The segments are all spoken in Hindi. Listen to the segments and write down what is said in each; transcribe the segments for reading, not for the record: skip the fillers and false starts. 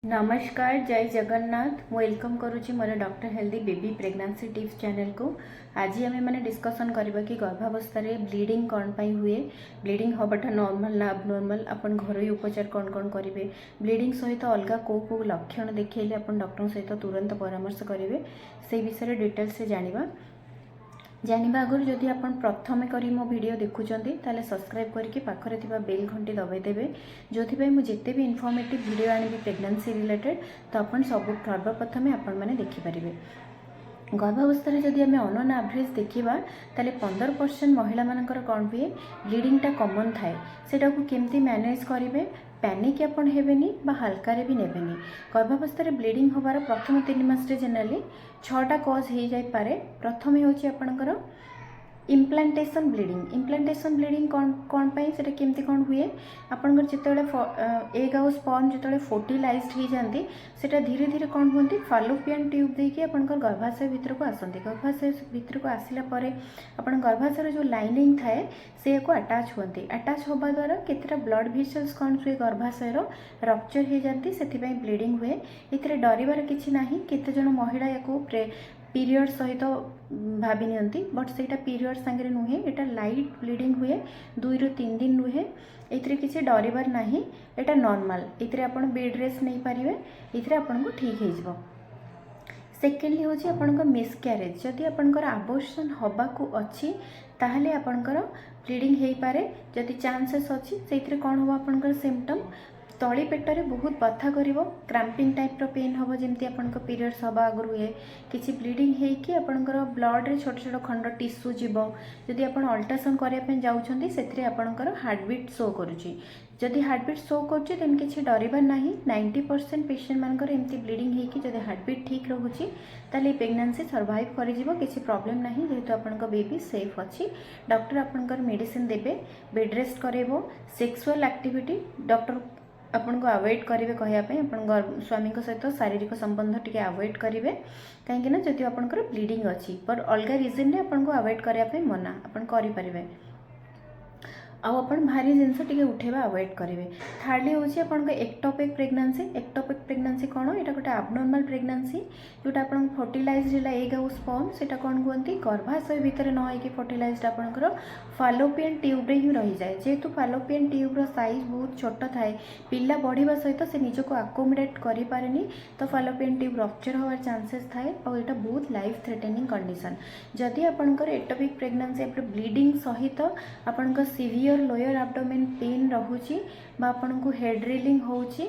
नमस्कार जय जगन्नाथ वेलकम करुच्ची मोर doctor healthy baby pregnancy tips channel को। आज आम मैंने डिस्कसन करबा कि गर्भावस्था रे ब्लीडिंग कौन पाई हुए, ब्लीडिंग हवाटा नॉर्मल ना अबनॉर्मल, अपन घरोई उपचार कौन कौन करेंगे, ब्लीडिंग सहित अलग कौ लक्षण देखिए अपन डॉक्टर सहित तुरंत परामर्श करेंगे, से विषय डिटेल्स से जानिबा आगुरी जदि आपण प्रथमे करी मो वीडियो देखुचंती ताले सब्सक्राइब करके पाखरे थिबा बेल घंटी दबाई देबे, जोथि मु जेते भी इनफॉर्मेटिव वीडियो आनिबी प्रेगनेंसी रिलेटेड तो आपण सब सर्वप्रथमे आपण माने देखि परिबे। गर्भावस्था जदि आम अन एवरेज देखा ताले 15% महिला मानकर कौन हुए ब्लीडिंगटा कमन थाए, सेटा को केमती मैनेज करेंगे, पैनिक आपन हेबेनी बा हल्का भी नेबेनी। गर्भावस्था ब्लीडिंग होबार प्रथम 3 मास जनरली 6टा कज हो जाई पारे। प्रथम होची आपनकर इम्प्लांटेशन ब्लीडिंग कौन कौन पाई सेटा केमती कौन हुए, आपनकर जिते एग आउ स्पर्म जिते फर्टिलाइज्ड हो जाती सेटा धीरे धीरे कौन होती फालोपियन ट्यूब देके आपनकर गर्भाशय भितर को आसती। गर्भाशय भितर को आसला परे आपन गर्भाशय जो लाइनिंग थाए से को अटैच होती। अटैच होबा द्वारा केतेटा ब्लड भेसल्स कौन हुए गर्भाशय रप्चर हो जाती, से ब्लीडिंग हुए। इतरे डरबार किसी ना, केते जन महिला या पीरियड सहित भावी नियंती, बट सेटा पीरियड सांगे नुहे, एटा लाइट ब्लीडिंग हुए 2 ରୁ 3 दिन रुहे, एथिरे किसी डरबार ना, एटा नॉर्मल। इतरे आपण बेड रेस्ट नहीं पारिबे, इतरे आपण को ठीक हो जिवो। सेकेंडली होची आपनकर मिसक्यारेज, जदि आपनकर अबॉर्शन हबाकू अच्छी ताहले आपनकर ब्लीडिंग हो पारे। जदि चांसेस अच्छी से कौन हो आपनकर सिम्पटम तली पेटरे बहुत बथा करिवो, क्राम्पिंग टाइप रो पेन हम जमती आपनकर पीरियड्स हवा आगु हुए, किसी ब्लीडिंग होइकी आपनकर ब्लड रे छोट छोट खंड टिश्यू जीवो। जदि आपण अल्ट्रासाउंड करिया पे जाउछंती सेथरे आपनकर हार्टबीट शो करूची, जदि हार्टबीट शो करूची देन किसी डरबार नाही। 90% पेशेंट मानकर एमती ब्लीडिंग होइकी जदि हार्टबीट ठीक रहुची ताले प्रेगनेंसी सर्वाइव करि जिवो, किसी प्रॉब्लम नाही, जेहेतु आपनकर बेबी सेफ अछि। डॉक्टर आपनकर मेडिसिन देबे, बेड रेस्ट करेबो। सेक्सुअल एक्टिविटी डॉक्टर आपन को अवॉइड करेंगे, कहवाई आप स्वामी सहित शारीरिक संबंध टी अवॉइड करेंगे, कहीं जदि आपंकर ब्लीडिंग अच्छी पर अलग रिजन रे आपन को अवॉइड करने मना आपन करें। आपन भारी जिनस टी उठेबा अवॉइड करेंगे। थार्डली हूँ आपन एक्टोपिक प्रेगनेंसी कौन, यहाँ गोटे एबनॉर्मल प्रेगनेंसी जोटा आप फर्टिलाइज्ड है एग आउ स्पर्म, सेटा कौन कहते गर्भाशय भितर न होइकी फर्टिलाइज्ड आपनकर फालोपियन ट्यूब रे ही रही जाए। जेहेतु फालोपियन ट्यूब रो साइज बहुत छोट थाए, पिला बढ़िबा सहित से निजको अकोमोडेट करि पारेनी, तो फालोपियन ट्यूब रप्चर होवार चांसेस थाए और यहाँ बहुत लाइफ थ्रेटनिंग कंडीशन। जदि आपनकर एक्टोपिक प्रेगनेंसी ब्लीडिंग सहित आपनकर सीवियर लोअर एब्डोमेन पेन रहुची बा आपनको हेड रिलिंग होउची,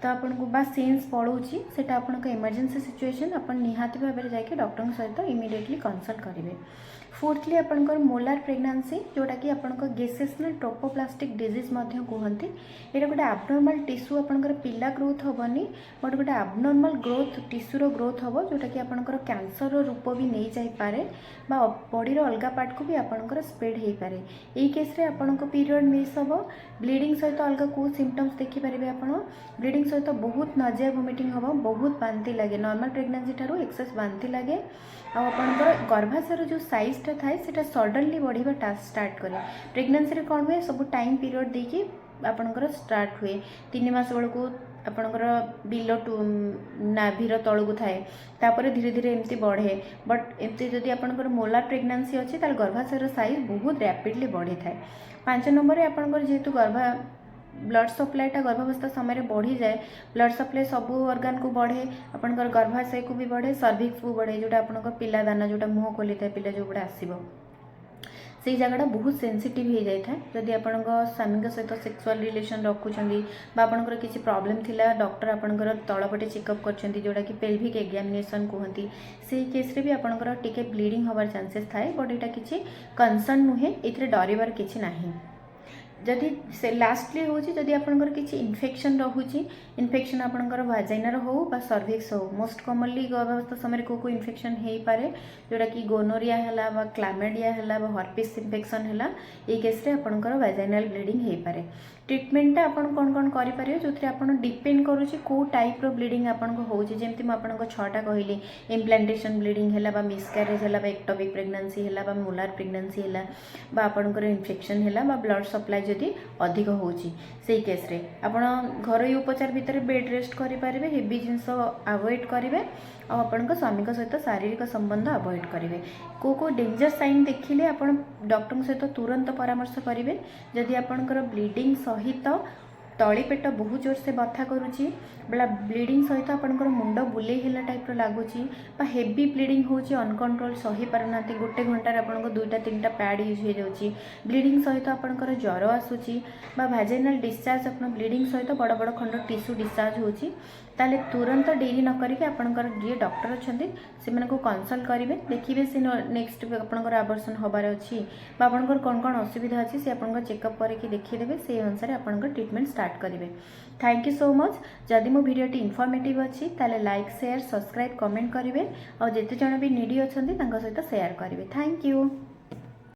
तो आपको बा सेन्स पड़ोची, सेटा आपनको इमरजेंसी सिचुएशन आपण निहाती भाव में जाके डॉक्टर सहित इमिडिएटली कंसल्ट करेंगे। फोर्थली आपनकर मोलार प्रेगनेंसी जोटा कि आपनकर गेसेशनल ट्रोपोप्लास्टिक डिजीज कहते, यहाँ गोटे एबनॉर्मल टिश्यू आपनकर पिला ग्रोथ हेनी, बट गोटे एबनॉर्मल ग्रोथ टिश्यूर ग्रोथ हम जोटा कि आपनकर कैंसर रूप भी नहीं जापे बा बॉडी अलग पार्ट को भी आपनकर स्प्रेड हो पारे। यही केस रे आपनको पीरियड मिस हम, ब्लीडिंग सहित अलग कौ सिम्पटम्स देखिपारे आप, ब्लीडिंग सहित बहुत नजिया वोमिटिंग हम, बहुत बांती लगे, नॉर्मल प्रेगनेंसी ठारू एक्सेस बांती लगे, आपनकर गर्भाशय जो साइजटा थाए सेटा सडनली बढ़िबा स्टार्ट करे। प्रेगनेंसी रे कौन हुए सब टाइम पीरियड देखिए आपनकर स्टार्ट हुए 3 मास बेलू आपनकर बिलो नाभीर तलू थाए, तापर धीरे धीरे एमती बढ़े, बट एमती जदि आपनकर मोलार प्रेगनेंसी अच्छी ताल गर्भाशयर साइज बहुत रैपिडली बढ़ी थाए। 5 नंबर रे आपनकर जेहेतु ब्लड सप्लाईटा गर्भावस्था समय बढ़ी जाए, ब्लड सप्लाई सबू ऑर्गन को बढ़े, आपनकर गर्भाशय को भी बढ़े, सर्विक्स को बढ़े, जोटा आपनकर पिला दाना जोटा मुँह खोली था पिला जो गुड़ा आसो से जगह बहुत सेंसिटिव हो जाए। जदि आपण स्वामी सहित सेक्सुअल रिलेशन रखुंट आपंकर किसी प्रॉब्लम थिला, डॉक्टर आपंकर तलपटे चेकअप कर जोटा कि पेल्विक एग्जामिनेशन कहती, से केस रे भी आपंकर टिके ब्लीडिंग होवार चांसेस थाए, बट यहाँ किसी कंसर्न नुहे, ये डरबार किसी ना। जदि से लास्टली हूँ जदि आपंकर किसी इन्फेक्शन रोचे, इन्फेक्शन आपंकर भाजाइनार हो बा सर्विक्स हो, मोस्ट कॉमनली गर्भावस्था समय को इन्फेक्शन हो पारे जोटा कि गोनोरिया है बा क्लामेडिया है बा हर्पिस इन्फेक्शन है, ये केस रे आपंकर भाजाइनाल ब्लीडिंग हो पारे। ट्रिटमेंटा आपन कौन कौन करेंगे जो आप डिपेंड करुच्ची कौ टाइप रो ब्लीडिंग आपको होची, जमती मुझे 6टा कहली इम्प्लांटेशन ब्लीडिंग है, मिसक्यारेज है, एक्टोपिक प्रेगनेंसी है, मोलार प्रेगनेंसी है, आपंकर इन्फेक्शन है, ब्लड सप्लाई जदि अधिक होची सेही केस रे आपण घरोई उपचार भितर बेड रेस्ट करें हेवी जिनस अवॉइड करेंगे और आपण स्वामी सहित शारीरिक संबंध अवॉइड करेंगे को डेंजर साइन देखिले आपण डॉक्टर सहित तुरंत परामर्श करेंगे जदि आपणकर ब्लीडिंग सहित तली पेट बहुत जोर से बथा करुच्ची बला ब्लीडिंग सहित आपणकर मुंड बुले हेला टाइप लगुच हेवी ब्लीडिंग होची अनकंट्रोल सही पारना गोटे घंटार आपको 2-3टा पैड यूज हो जाऊँगी ब्लीडिंग सहित आपणकर ज्वर आसूची भाजेनाल डिस्चार्ज आप ब्लीडिंग सहित बड़ बड़ खंड टिश्यू डिस्चार्ज होची ताले तुरंत डेरी न करके आपणकर जी डॉक्टर अच्छे से कंसल्ट करेंगे देखिए से नेक्स्ट आपणकर आवर्सन हबार अच्छी आपणकर कौन कौन असुविधा अच्छी से आप चेकअप करके देखीदेवे से अनुसार आपणकर ट्रीटमेंट स्टार्ट करेंगे। थैंक यू सो मच जदि मो भिडियोटी इनफॉर्मेटिव अच्छी ताले लाइक शेयर सब्सक्राइब कमेंट करेंगे और जिते जन भी नीडी अच्छा सहित शेयर करेंगे। Thank you.